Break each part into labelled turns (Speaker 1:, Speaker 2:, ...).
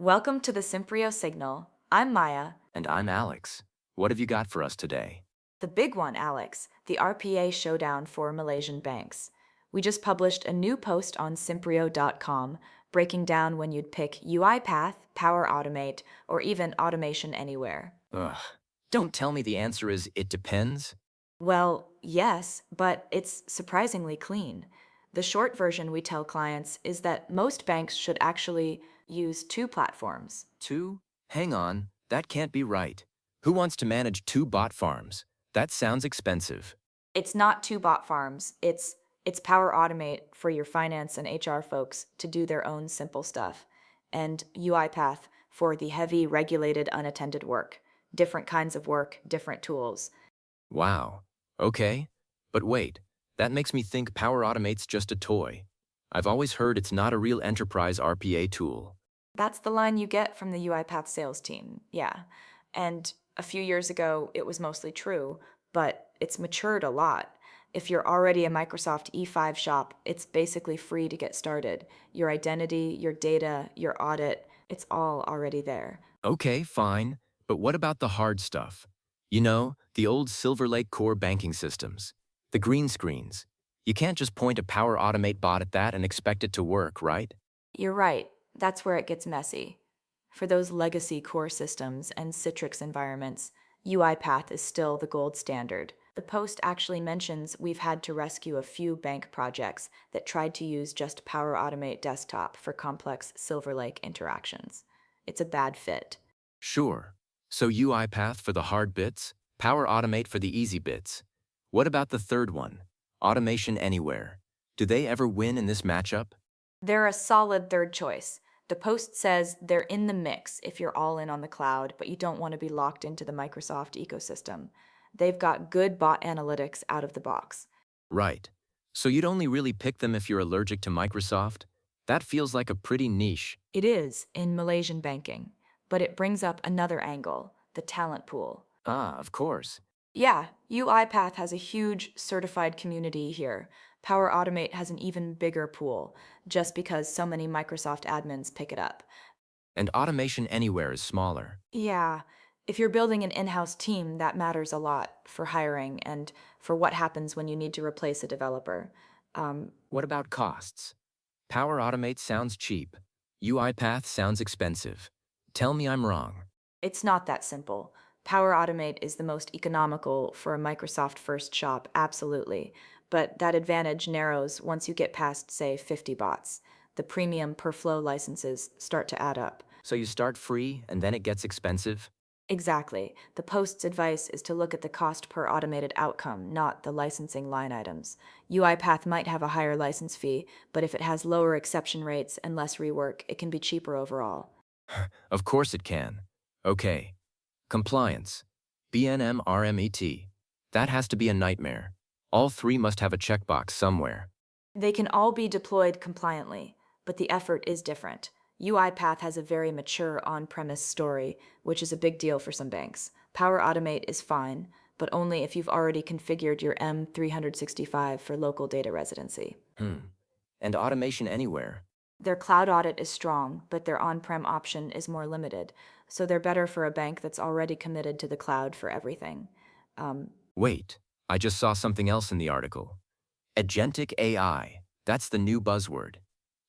Speaker 1: Welcome to the Symprio signal. I'm Maya.
Speaker 2: And I'm Alex. What have you got for us today?
Speaker 1: The big one, Alex, the RPA showdown for Malaysian banks. We just published a new post on Symprio.com breaking down when you'd pick UiPath, Power Automate, or even Automation Anywhere.
Speaker 2: Ugh. Don't tell me the answer is it depends.
Speaker 1: Well, yes, but it's surprisingly clean. The short version we tell clients is that most banks should actually use two platforms.
Speaker 2: Two? Hang on, that can't be right. Who wants to manage two bot farms? That sounds expensive.
Speaker 1: It's not two bot farms. It's Power Automate for your finance and HR folks to do their own simple stuff, and UiPath for the heavy regulated unattended work. Different kinds of work, different tools.
Speaker 2: Wow. Okay. But wait, that makes me think Power Automate's just a toy. I've always heard it's not a real enterprise RPA tool.
Speaker 1: That's the line you get from the UiPath sales team. Yeah. And a few years ago it was mostly true, but it's matured a lot. If you're already a Microsoft E5 shop, it's basically free to get started. Your identity, your data, your audit, it's all already there.
Speaker 2: Okay, fine. But what about the hard stuff? You know, the old Silverlake core banking systems. The green screens. You can't just point a Power Automate bot at that and expect it to work, right?
Speaker 1: You're right. That's where it gets messy. For those legacy core systems and Citrix environments, UiPath is still the gold standard. The post actually mentions we've had to rescue a few bank projects that tried to use just Power Automate Desktop for complex Silverlake interactions. It's a bad fit.
Speaker 2: Sure. So UiPath for the hard bits, Power Automate for the easy bits. What about the third one? Automation Anywhere. Do they ever win in this matchup?
Speaker 1: They're a solid third choice. The post says they're in the mix if you're all in on the cloud, but you don't want to be locked into the Microsoft ecosystem. They've got good bot analytics out of the box.
Speaker 2: Right. So you'd only really pick them if you're allergic to Microsoft? That feels like a pretty niche.
Speaker 1: It is in Malaysian banking, but it brings up another angle, the talent pool.
Speaker 2: Ah, of course.
Speaker 1: Yeah, UiPath has a huge certified community here. Power Automate has an even bigger pool, just because so many Microsoft admins pick it up.
Speaker 2: And Automation Anywhere is smaller.
Speaker 1: Yeah, if you're building an in-house team, that matters a lot for hiring and for what happens when you need to replace a developer.
Speaker 2: What about costs? Power Automate sounds cheap. UiPath sounds expensive. Tell me I'm wrong.
Speaker 1: It's not that simple. Power Automate is the most economical for a Microsoft first shop, absolutely. But that advantage narrows once you get past, say, 50 bots. The premium per flow licenses start to add up.
Speaker 2: So you start free and then it gets expensive?
Speaker 1: Exactly. The post's advice is to look at the cost per automated outcome, not the licensing line items. UiPath might have a higher license fee, but if it has lower exception rates and less rework, it can be cheaper overall.
Speaker 2: Of course it can. Okay. Compliance. BNM RMiT. That has to be a nightmare. All three must have a checkbox somewhere.
Speaker 1: They can all be deployed compliantly, but the effort is different. UiPath has a very mature on-premise story, which is a big deal for some banks. Power Automate is fine, but only if you've already configured your M365 for local data residency.
Speaker 2: And Automation Anywhere.
Speaker 1: Their cloud audit is strong, but their on-prem option is more limited, so they're better for a bank that's already committed to the cloud for everything.
Speaker 2: Wait, I just saw something else in the article. Agentic AI. That's the new buzzword.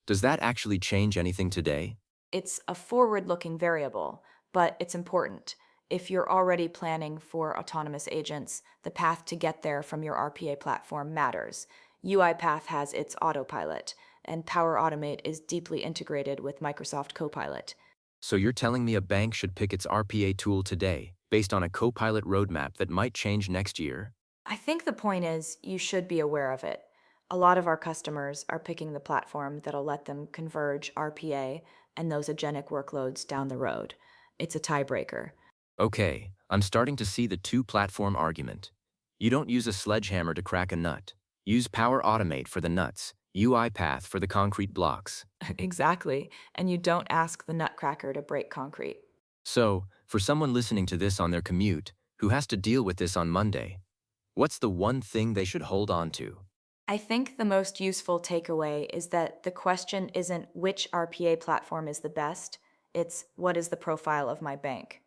Speaker 2: Does that actually change anything today?
Speaker 1: It's a forward-looking variable, but it's important. If you're already planning for autonomous agents, the path to get there from your RPA platform matters. UiPath has its Autopilot, and Power Automate is deeply integrated with Microsoft Copilot.
Speaker 2: So you're telling me a bank should pick its RPA tool today, based on a Copilot roadmap that might change next year?
Speaker 1: I think the point is you should be aware of it. A lot of our customers are picking the platform that'll let them converge RPA and those agentic workloads down the road. It's a tiebreaker.
Speaker 2: Okay, I'm starting to see the two-platform argument. You don't use a sledgehammer to crack a nut. Use Power Automate for the nuts, UiPath for the concrete blocks.
Speaker 1: Exactly. And you don't ask the nutcracker to break concrete.
Speaker 2: So, for someone listening to this on their commute, who has to deal with this on Monday, what's the one thing they should hold on to?
Speaker 1: I think the most useful takeaway is that the question isn't which RPA platform is the best, It's what is the profile of my bank?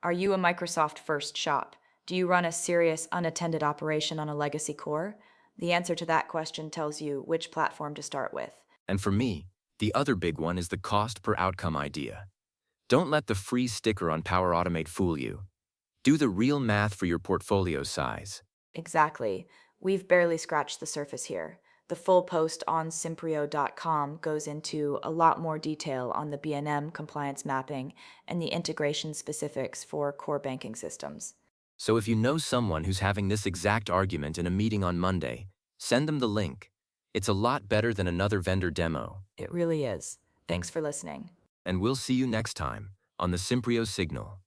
Speaker 1: Are you a Microsoft first shop? Do you run a serious unattended operation on a legacy core? The answer to that question tells you which platform to start with.
Speaker 2: And for me, the other big one is the cost per outcome idea. Don't let the free sticker on Power Automate fool you. Do the real math for your portfolio size.
Speaker 1: Exactly. We've barely scratched the surface here. The full post on Symprio.com goes into a lot more detail on the BNM compliance mapping and the integration specifics for core banking systems.
Speaker 2: So if you know someone who's having this exact argument in a meeting on Monday, send them the link. It's a lot better than another vendor demo.
Speaker 1: It really is. Thanks for listening.
Speaker 2: And we'll see you next time on the Symprio Signal.